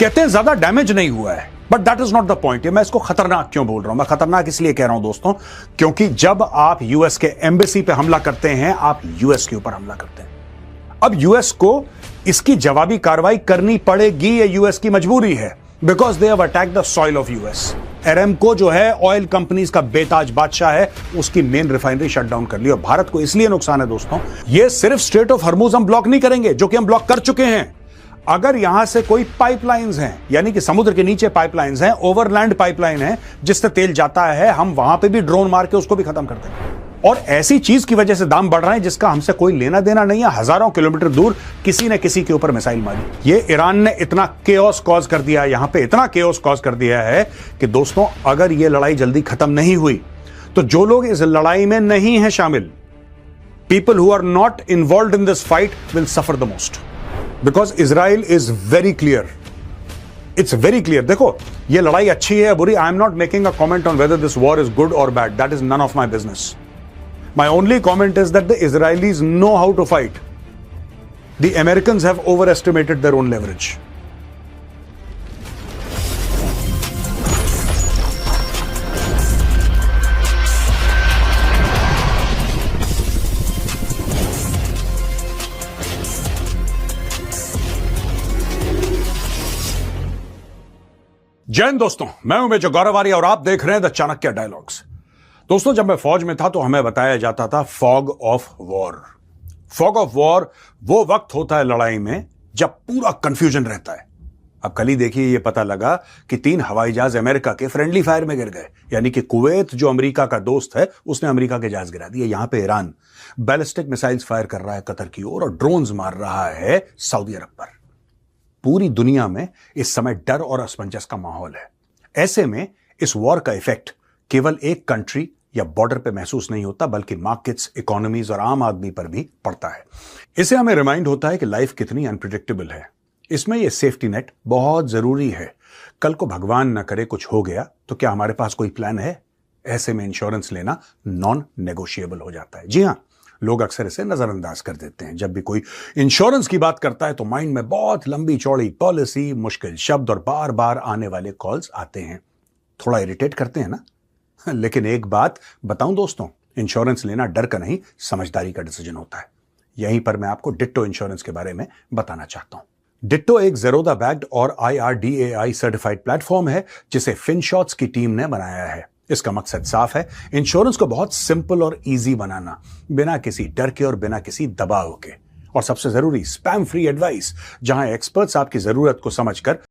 कहते हैं ज्यादा डैमेज नहीं हुआ है, but that is not the point. मैं इसको खतरनाक क्यों बोल रहा हूं? मैं खतरनाक इसलिए कह रहा हूं दोस्तों, क्योंकि जब आप यूएस के एम्बेसी पे हमला करते हैं, आप यूएस के ऊपर हमला करते हैं। अब यूएस को इसकी जवाबी कार्रवाई करनी पड़ेगी, ये यूएस की मजबूरी है, because they have attacked the soil of US. Aramco जो है ऑयल कंपनीज का बेताज बादशाह है, उसकी मेन रिफाइनरी शट डाउन कर ली। और भारत को इसलिए नुकसान है दोस्तों, ये सिर्फ स्ट्रेट ऑफ हर्मुज हम ब्लॉक नहीं करेंगे, जो कि हम ब्लॉक कर चुके हैं। अगर यहां से कोई पाइपलाइंस हैं, यानी कि समुद्र के नीचे पाइपलाइंस हैं, ओवरलैंड पाइपलाइन है जिससे तेल जाता है, हम वहां पे भी ड्रोन मार के उसको भी खत्म कर देंगे। और ऐसी चीज की वजह से दाम बढ़ रहे हैं जिसका हमसे कोई लेना देना नहीं है। हजारों किलोमीटर दूर किसी ने किसी के ऊपर मिसाइल मारी। ये ईरान ने इतना केओस कॉज कर दिया, यहां पे इतना केओस कॉज कर दिया है कि दोस्तों अगर ये लड़ाई जल्दी खत्म नहीं हुई तो जो लोग इस लड़ाई में नहीं है शामिल, people who are not involve in this fight will suffer the most, because Israel is very clear. It's very clear. देखो, ये लड़ाई अच्छी है या बुरी, I am not making a comment on whether this war is good और bad, that is none of my business. My only comment is that the Israelis know how to fight. The Americans have overestimated their own leverage. जय हिंद दोस्तों, मैं हूं major गौरव आर्य और आप देख रहे हैं द चाणक्य डायलॉग्स. दोस्तों, जब मैं फौज में था तो हमें बताया जाता था fog of war. Fog of war वो वक्त होता है लड़ाई में जब पूरा कंफ्यूजन रहता है. अब कल ही देखिए, ये पता लगा कि 3 हवाई जहाज अमेरिका के फ्रेंडली फायर में गिर गए. यानी कि कुवैत जो अमेरिका का दोस्त है, उसने अमेरिका के जहाज गिरा दिए. यहां पे ईरान बैलिस्टिक मिसाइल्स फायर कर रहा है कतर की ओर और ड्रोन्स मार रहा है सऊदी अरब पर. पूरी दुनिया में इस समय डर और असमंजस का माहौल है. ऐसे में इस वॉर का इफेक्ट केवल एक कंट्री या बॉर्डर पे महसूस नहीं होता, बल्कि मार्केट्स, इकोनॉमीज और आम आदमी पर भी पड़ता है. इससे हमें रिमाइंड होता है कि लाइफ कितनी अनप्रिडिक्टेबल है. इसमें यह सेफ्टी नेट बहुत जरूरी है. कल को भगवान न करे कुछ हो गया तो क्या हमारे पास कोई प्लान है? ऐसे में इंश्योरेंस लेना नॉन नेगोशिएबल हो जाता है. जी हां, लोग अक्सर इसे नजरअंदाज कर देते हैं. जब भी कोई इंश्योरेंस की बात करता है तो माइंड में बहुत लंबी चौड़ी पॉलिसी, मुश्किल शब्द और बार बार आने वाले कॉल्स आते हैं. थोड़ा इरिटेट करते हैं ना. लेकिन एक बात बताऊं दोस्तों, इंश्योरेंस लेना डर का नहीं, समझदारी का डिसीजन होता है. यहीं पर मैं आपको डिट्टो इंश्योरेंस के बारे में बताना चाहता हूं. डिट्टो एक ज़ेरोधा बैक्ड और IRDAI सर्टिफाइड प्लेटफॉर्म है जिसे फिनशॉट्स की टीम ने बनाया है. इसका मकसद साफ है, इंश्योरेंस को बहुत सिंपल और इजी बनाना, बिना किसी डर के और बिना किसी दबाव के. और सबसे जरूरी, स्पैम फ्री एडवाइस, जहां एक्सपर्ट्स आपकी जरूरत को समझकर